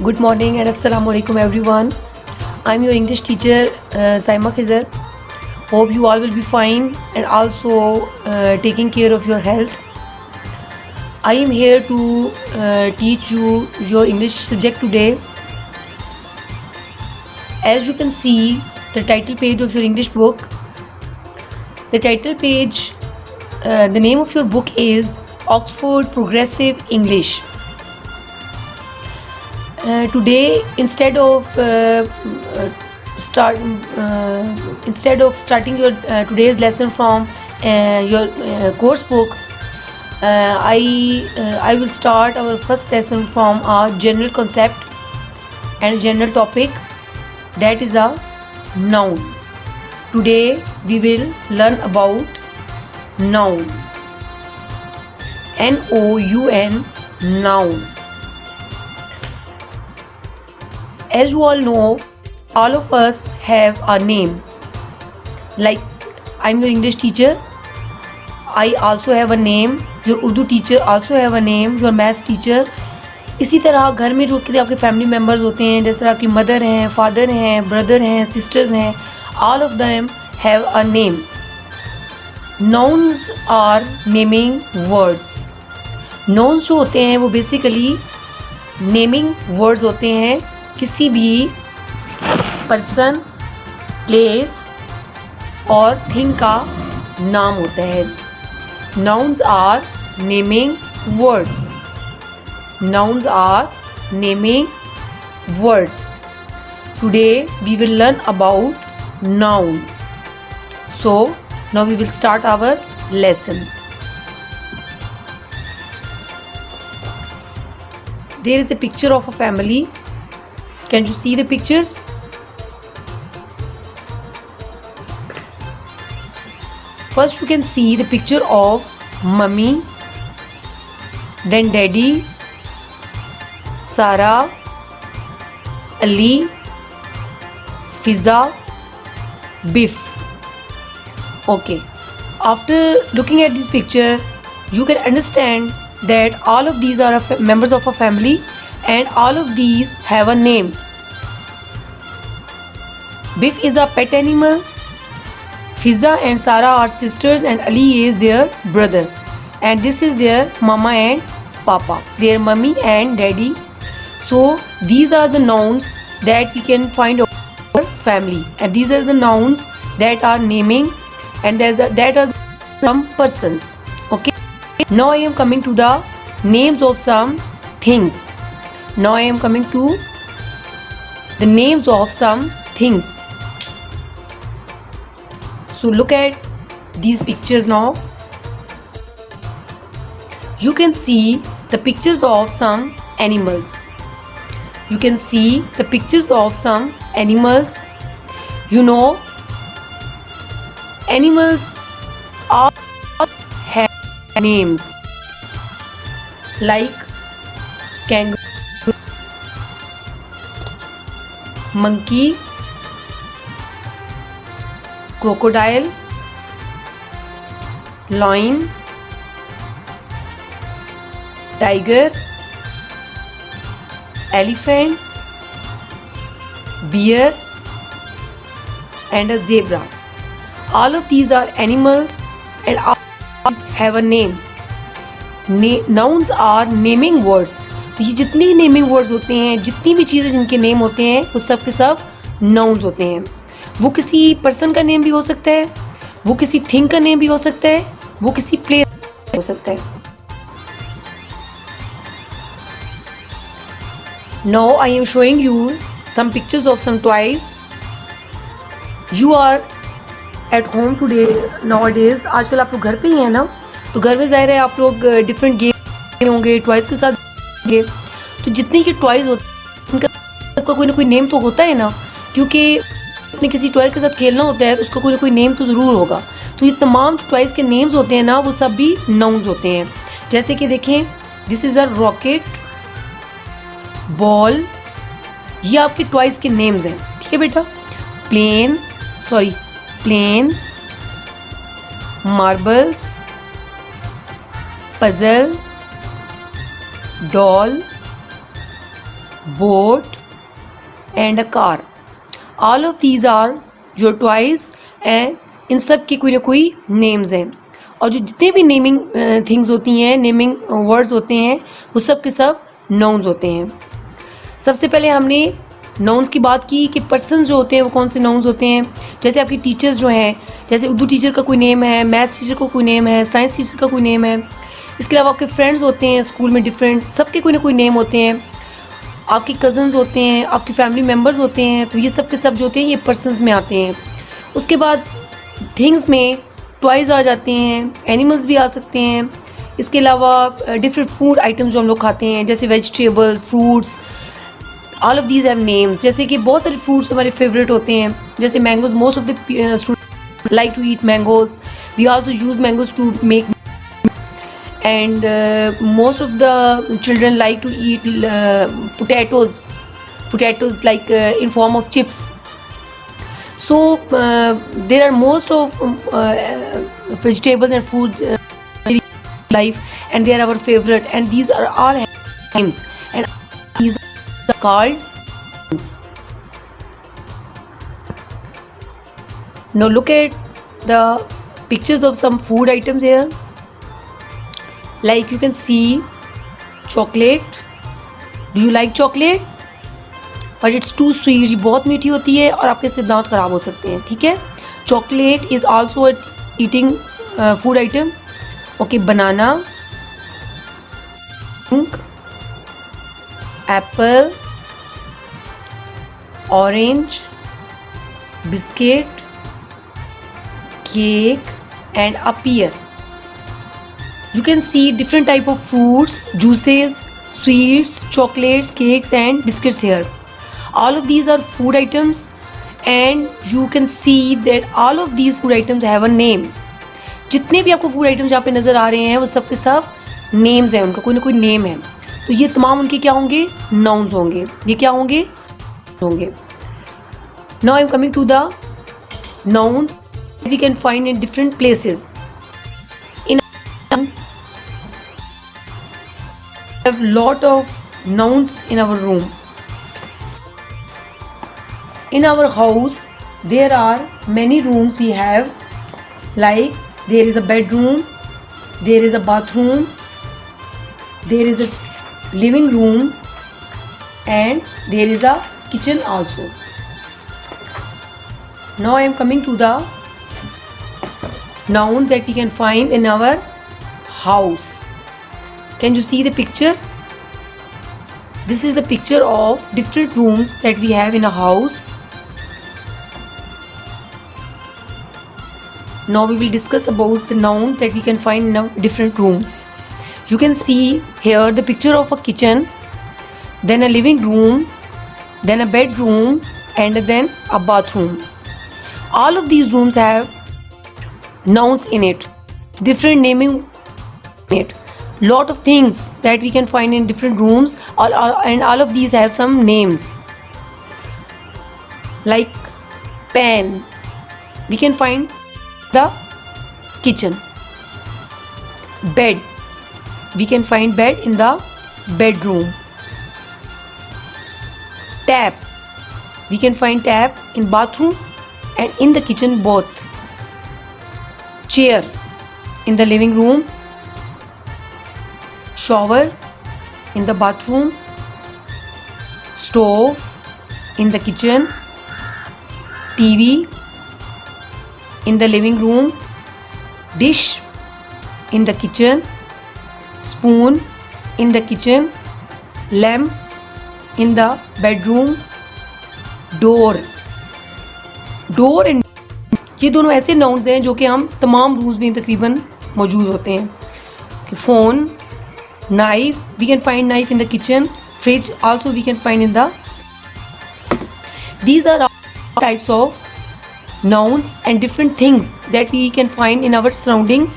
Good morning and assalamu alaikum everyone. I'm your English teacher Saima Khizar. Hope you all will be fine and also taking care of your health. I am here to teach you your English subject today. As you can see the title page of your English book. The title page, the name of your book is Oxford Progressive English. Today, instead of starting your today's lesson from your course book, I will start our first lesson from our general concept and general topic, that is a noun. Today we will learn about noun. N-O-U-N, noun. As you all know, all of us have a name. Like I'm your English teacher, I also have a name. Your Urdu teacher also have a name. Your maths teacher. इसी तरह घर में जो कि आपके family members होते हैं, जिस तरह आपकी मदर हैं, फादर हैं, ब्रदर हैं, सिस्टर्स हैं, all of them have a name. Nouns are naming words. Nouns जो होते हैं वो बेसिकली नेमिंग वर्ड्स होते हैं किसी भी पर्सन, प्लेस और थिंग का नाम होता है. Nouns are naming words. Nouns are naming words. Today we will learn about noun. So now we will start our lesson. There is a picture of a family. Can you see the pictures? First you can see the picture of mummy, then daddy, Sarah, Ali, Fiza, Biff. Okay. After looking at this picture, you can understand that all of these are members of a family and all of these have a name. Biff is a pet animal. Fiza and Sarah are sisters and Ali is their brother. And this is their mama and papa, their mummy and daddy. So these are the nouns that we can find of our family, and these are the nouns that are naming, and that are some persons. Okay. Now I am coming to the names of some things. Now I am coming to the names of some things. So look at these pictures now. You can see the pictures of some animals. You can see the pictures of some animals. You know, animals all have names like kangaroo, monkey, crocodile, lion, tiger, elephant, bear and a zebra. All of these are animals and all of these have a name. Nouns are naming words. तो ये जितने ही naming words होते हैं, जितनी भी चीज़ें जिनके name होते हैं, वो सब के सब नाउन्स होते हैं. वो किसी पर्सन का नेम भी हो सकता है, वो किसी थिंग का नेम भी हो सकता है, वो किसी प्लेस हो सकता है. Now I am showing you some pictures of some toys. You are at home today nowadays. आजकल आप लोग घर पे ही हैं ना, तो घर में ज़ाहिर है आप लोग डिफरेंट गेम होंगे टॉयज़ के साथ. तो जितने के टॉयज़ होते हैं उनका कोई ना कोई नेम तो होता है ना, क्योंकि अपने किसी टॉयज़ के साथ खेलना होता है तो उसका कोई ना कोई नेम तो ज़रूर होगा. तो ये तमाम टॉयज़ के नेम्स होते हैं ना, वो सब भी नाउन्स होते हैं. जैसे कि देखें, this is a rocket, ball, ये आपके टॉयज़ के नेम्स हैं. ठीक है बेटा. Plane, marbles, puzzle, doll, boat, and a car. All of these are your toys and इन सब के कोई ना कोई नेम्स हैं. और जो जितने भी नेमिंग थिंग्स होती हैं, नेमिंग वर्ड्स होते हैं, वो सब के सब नाउन्स होते हैं. सबसे पहले हमने नाउन्स की बात की कि पर्सन्स जो होते हैं वो कौन से नाउन्स होते हैं. जैसे आपकी टीचर्स जो हैं, जैसे उर्दू टीचर का कोई नेम है, मैथ्स टीचर का कोई नेम है, साइंस टीचर का कोई नेम है. इसके अलावा आपके फ्रेंड्स होते हैं स्कूल में डिफरेंट, सबके कोई ना कोई नेम होते हैं. आपके कज़न्स होते हैं, आपकी फैमिली मेम्बर्स होते हैं, तो ये सब के सब जो होते हैं ये पर्सन्स में आते हैं. उसके बाद थिंग्स में टॉयज़ आ जाते हैं, एनिमल्स भी आ सकते हैं. इसके अलावा डिफरेंट फूड आइटम्स जो हम लोग खाते हैं, जैसे vegetables, fruits, all of these have names. जैसे कि बहुत सारे फ्रूट्स हमारे फेवरेट होते हैं, जैसे mangoes. Most of the students like to eat mangoes. We also use mangoes to make, and most of the children like to eat potatoes like in form of chips. So there are most of vegetables and food life, and they are our favorite, and these are all names, and these are called names. Now look at the pictures of some food items here. Like you can see chocolate. Do you like chocolate? But it's too sweet. ये बहुत मीठी होती है और आपके इससे दांत खराब हो सकते हैं. ठीक है. Chocolate is also a eating food item. Okay, banana, apple, orange, biscuit, cake, and a pear. You can see different type of fruits, juices, sweets, chocolates, cakes and biscuits here. All of these are food items, and you can see that all of these food items have a name. जितने भी आपको food items यहाँ पे नज़र आ रहे हैं वो सब के सब नेम्स हैं, उनका कोई ना कोई नेम है. तो ये तमाम उनके क्या होंगे? नाउन्स होंगे. ये क्या होंगे? Now I am coming to the nouns we can find in different places. We have lot of nouns in our room. In our house there are many rooms we have, like there is a bedroom, there is a bathroom, there is a living room, and there is a kitchen also. Now I am coming to the nouns that we can find in our house. Can you see the picture? This is the picture of different rooms that we have in a house. Now we will discuss about the nouns that we can find in our different rooms. You can see here the picture of a kitchen, then a living room, then a bedroom, and then a bathroom. All of these rooms have nouns in it, different naming in it. Lot of things that we can find in different rooms, and all of these have some names. Like pan, we can find the kitchen. Bed, we can find bed in the bedroom. Tap, we can find tap in bathroom and in the kitchen both. Chair in the living room. Shower in the bathroom. Stove in the kitchen. TV in the living room. Dish in the kitchen. Spoon in the kitchen. Lamp in the bedroom. Door and ये दोनों ऐसे nouns हैं जो कि हम तमाम rooms में तकरीबन मौजूद होते हैं. Phone, knife, we can find knife in the kitchen. Fridge also we can find in the. These are all types of nouns and different things that we can find in our surrounding.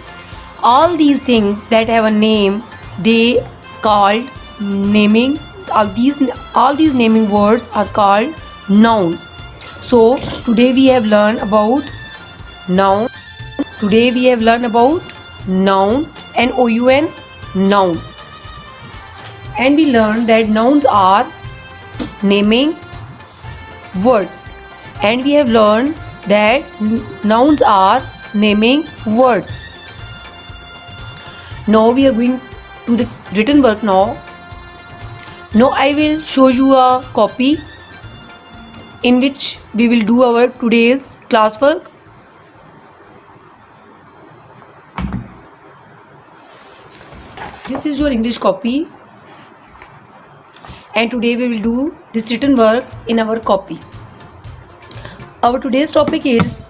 All these things that have a name, they called naming. All these naming words are called nouns. So today we have learned about noun. Today we have learned about noun, N-O-U-N, noun. And we learned that nouns are naming words, and we have learned that nouns are naming words. Now we are going to the written work now. Now I will show you a copy in which we will do our today's classwork. This is your English copy, and today we will do this written work in our copy. Our today's topic is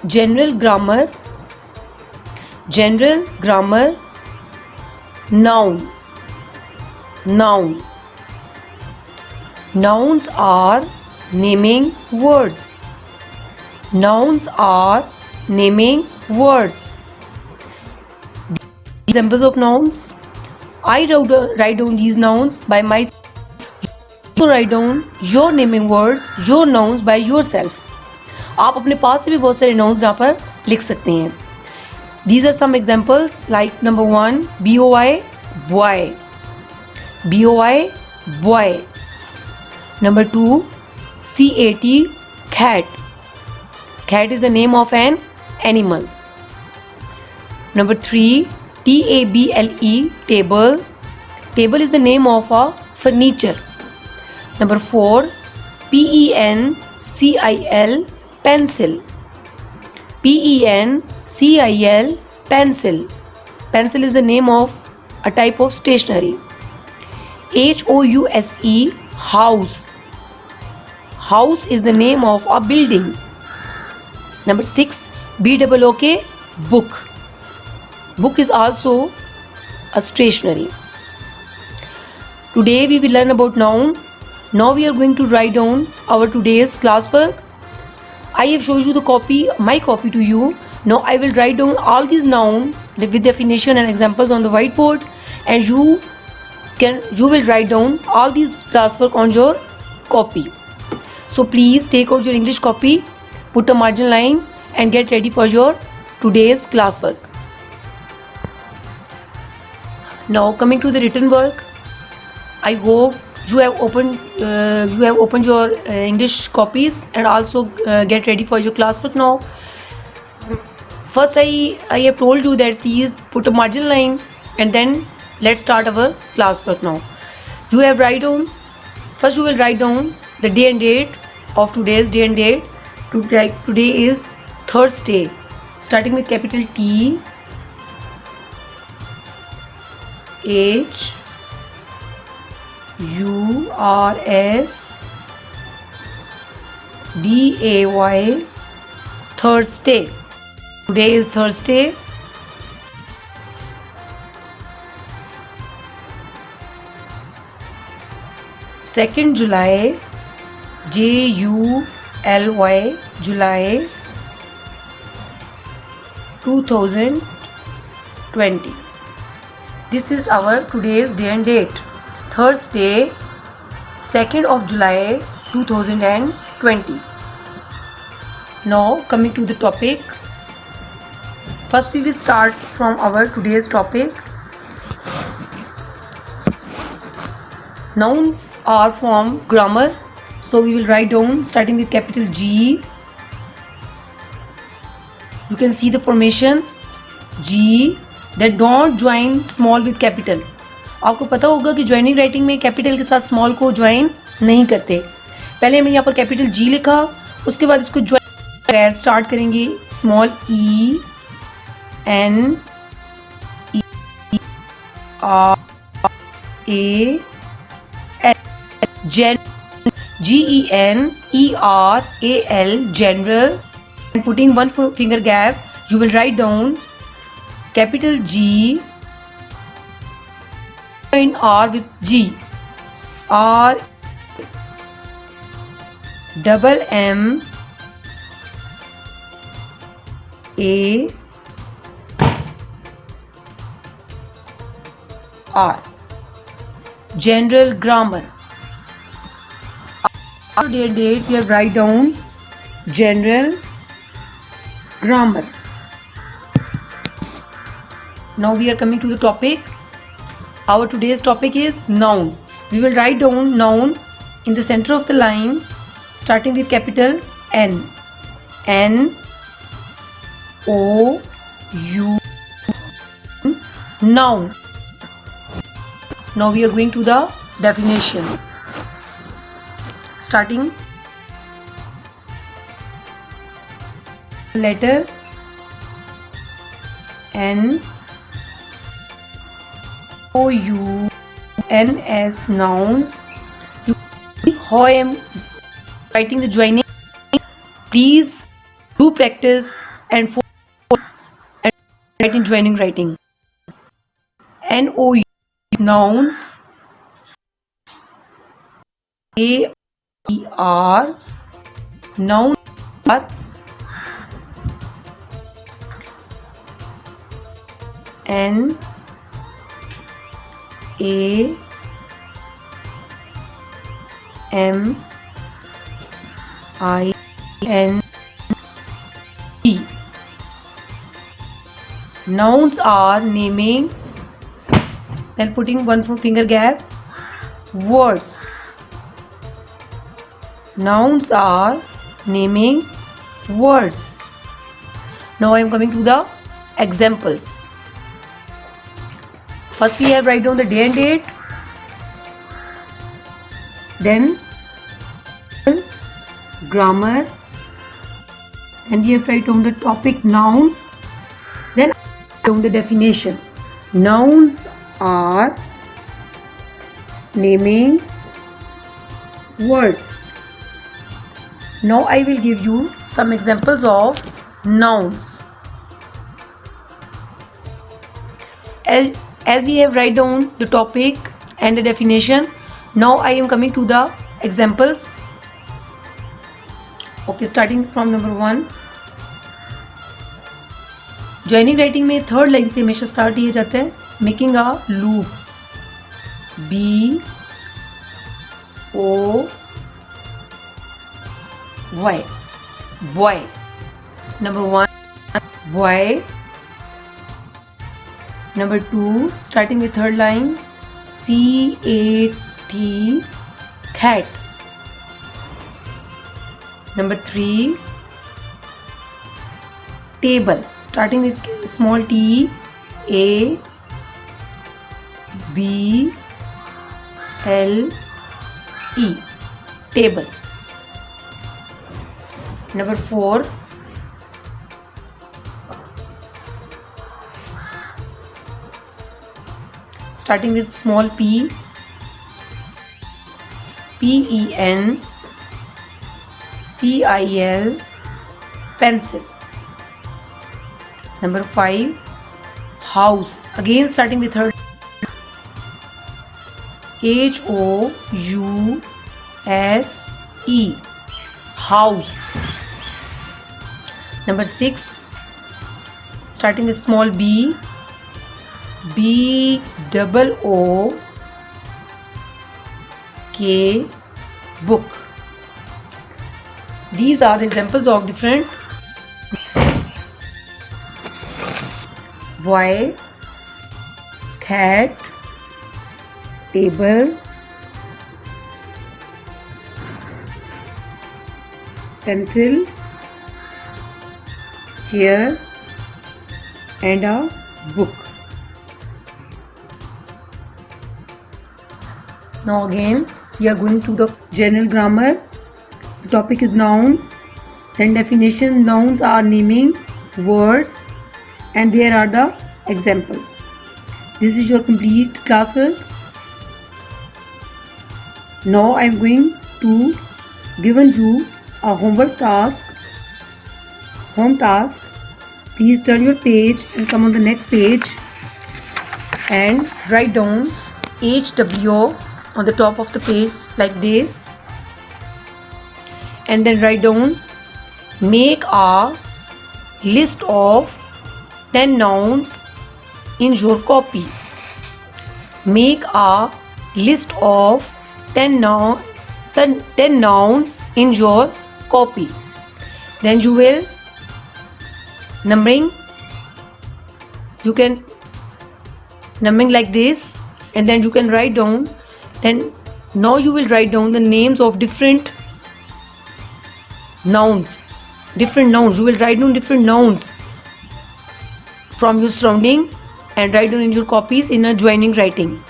general grammar. General grammar. Noun. Noun. Nouns are naming words. Nouns are naming words. Examples of nouns. I write down these nouns by myself. You write down your naming words, your nouns by yourself. आप अपने पास से भी बहुत सारे nouns यहाँ पर लिख सकते हैं. These are some examples like number 1 BOI boy. BOI boy. Number 2 CAT cat. Cat is the name of an animal. Number 3 TABLE table. Table is the name of a furniture. Number 4 PENCIL pencil. PENCIL pencil. Pencil is the name of a type of stationery. HOUSE house. House is the name of a building. Number 6 BOOK book. Book is also a stationery. Today we will learn about noun. Now we are going to write down our today's classwork. I have shown you the copy, my copy to you. Now I will write down all these nouns with definition and examples on the whiteboard, and you will write down all these classwork on your copy. So please take out your English copy, put a margin line, and get ready for your today's classwork. Now coming to the written work, I hope you have opened your English copies and also get ready for your classwork now. First I have told you that please put a margin line, and then let's start our classwork now. You will write down the day and date of today's day and date. Today is Thursday, starting with capital T H URSDAY, Thursday. Today is Thursday. Second July, JULY, July 2020. This is our today's day and date. Thursday, 2nd of July 2020. Now coming to the topic. First we will start from our today's topic. Nouns are from grammar. So we will write down starting with capital G. You can see the formation G that don't join small with capital. आपको पता होगा कि joining writing में capital के साथ small को join नहीं करते. पहले हमने यहाँ पर कैपिटल जी लिखा, उसके बाद इसको ज्वाइन स्टार्ट करेंगे small E N E R A L GENERAL general. And putting one finger gap, you will write down capital G in R with G. R double M A R. General grammar. After date, we have write down general grammar. Now we are coming to the topic. Our today's topic is noun. We will write down noun In the center of the line, starting with capital N. N O U noun. Now we are going to the definition. Starting letter N O U N S nouns. How I am writing the joining? Please do practice and write in joining writing. N O U nouns. A E R noun are N A M I N E. Nouns are naming, then putting one finger gap, words. Nouns are naming words. Now I am coming to the examples. First we have write down the day and date. Then grammar. Then we have write down the topic noun. Then down the definition. Nouns are naming words. Now I will give you some examples of nouns. As we have write down the topic and the definition, now I am coming to the examples. Okay, starting from number 1. Joining writing में third line से हमेशा start किया जाता है. Making a loop. B O Y. Boy. Number 1, boy. Number 2, starting with third line, C-A-T, cat. Number 3, table, starting with small t, A, B, L, E, table. Number 4, starting with small p, P-E-N, C-I-L, pencil. Number 5, house, again starting with third, H-O-U-S-E, house. Number 6, starting with small b, B-O-O-K, book. These are examples of different boy, cat, table, pencil, chair, and a book. Now again we are going to the general grammar. The topic is noun. Then definition: nouns are naming words, and there are the examples. This is your complete classwork. Now I am going to given you a homework task. Home task. Please turn your page and come on the next page and write down HWO on the top of the page like this, and then write down, make a list of 10 nouns in your copy. Make a list of 10 nouns in your copy. Then you will numbering. You can numbering like this, and then you can write down. Then Now you will write down the names of different nouns. Different nouns. You will write down different nouns from your surrounding and write down in your copies in a joining writing.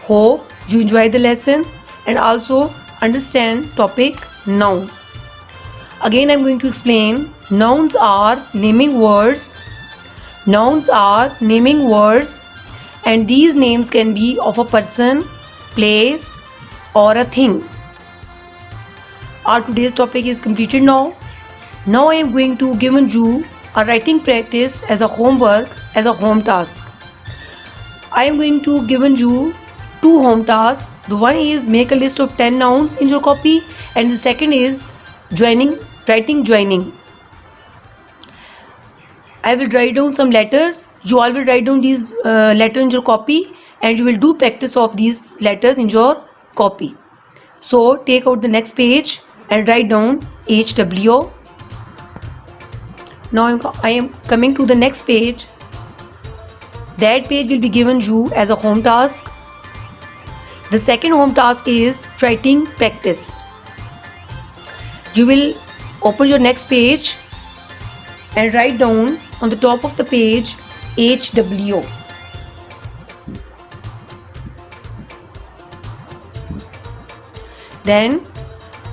Hope you enjoy the lesson and also understand topic noun. Again, I am going to explain. Nouns are naming words. Nouns are naming words, and these names can be of a person, place, or a thing. Our today's topic is completed now. Now I am going to give you a writing practice as a homework, as a home task. I am going to give you two home tasks. The one is make a list of 10 nouns in your copy, and the second is writing joining. I will write down some letters. You all will write down these letters in your copy, and you will do practice of these letters in your copy. So take out the next page and write down HW. Now I am coming to the next page. That page will be given you as a home task. The second home task is writing practice. You will open your next page and write down on the top of the page HW. Then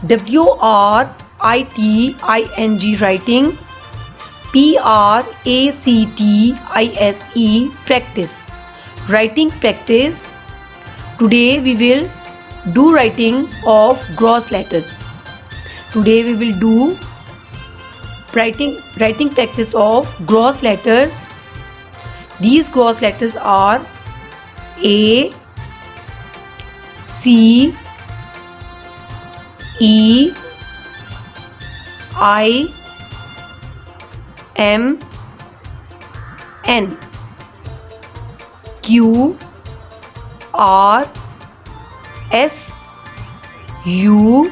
WRITING writing, PRACTISE practice. Writing practice. Today we will do writing of gross letters. Today we will do writing practice of gross letters. These gross letters are A, C, E, I, M, N, Q, R, S, U,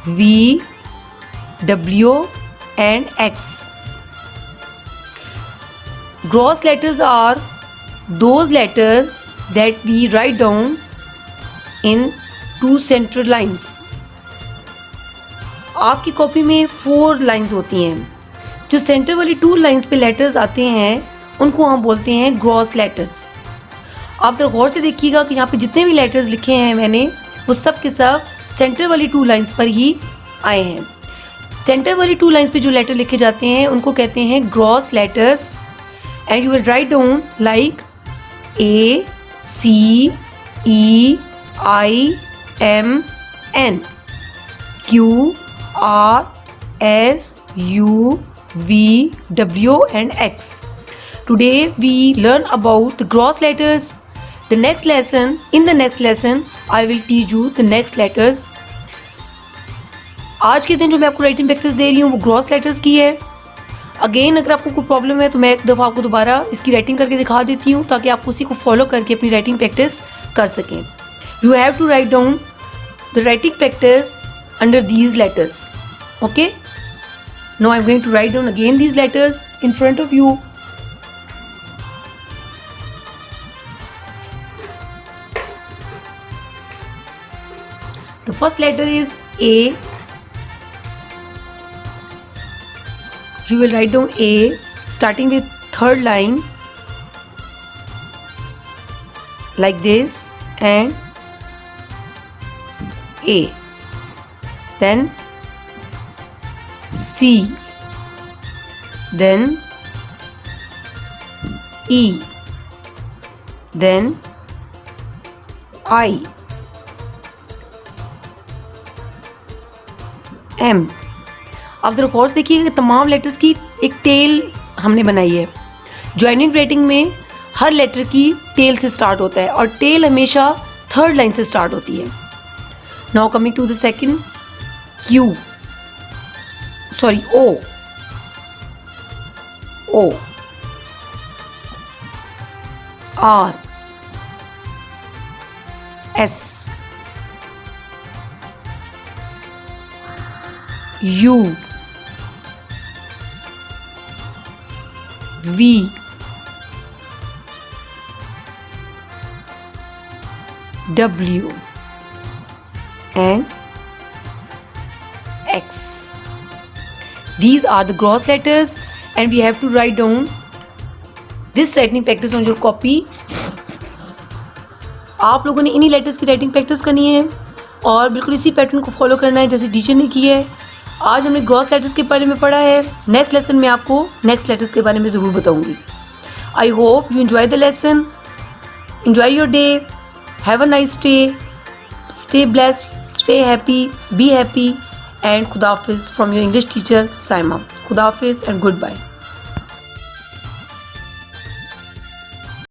V, W and X. Gross letters are those letters that we write down in two central lines. आपकी copy में 4 lines होती हैं. जो centre वाली 2 lines पे letters आते हैं उनको हम बोलते हैं ग्रॉस लेटर्स. आप जरा गौर से देखिएगा कि यहाँ पे जितने भी लेटर्स लिखे हैं मैंने वो सब के सब सेंटर वाली 2 लाइंस पर ही आए हैं. सेंटर वाली 2 लाइंस पे जो लेटर लिखे जाते हैं उनको कहते हैं gross letters. And you will write down like A, C, E, I, M, N, Q, R, S, U, V, W and X. Today we learn about the gross letters. In the next lesson, I will teach you the next letters. आज के दिन जो मैं आपको writing practice दे रही हूँ वो gross letters की है. अगेन अगर आपको कोई प्रॉब्लम है तो मैं एक दफ़ा आपको दोबारा इसकी राइटिंग करके दिखा देती हूँ ताकि आप उसी को फॉलो करके अपनी राइटिंग प्रैक्टिस कर सकें. You have to write down the writing practice under these letters. Okay. Now I am going to write down again these letters in front of you. The first letter is A. You will write down A starting with third line like this and A. Then C. Then E. Then I. M. आप जरा गौर से देखिए कि तमाम letters की एक tell हमने बनाई है. ज्वाइनिंग राइटिंग में हर लेटर की टेल से स्टार्ट होता है और टेल हमेशा थर्ड लाइन से स्टार्ट होती है. Now coming to the second Q. Sorry O. R. S. U. V. W and X. These are the gross letters and we have to write down this writing practice on your copy. आप लोगों ने इन्हीं letters की writing practice करनी है और बिल्कुल इसी पैटर्न को फॉलो करना है जैसे टीचर ने की है। आज हमने ग्रॉस लेटर्स के बारे में पढ़ा है। नेक्स्ट लेसन में आपको नेक्स्ट लेटर्स के बारे में ज़रूर बताऊंगी। I hope you enjoy the lesson. Enjoy your day. Have a nice day. Stay blessed, stay happy, be happy, and Khuda Hafiz from your English teacher Saima. Khuda Hafiz and goodbye.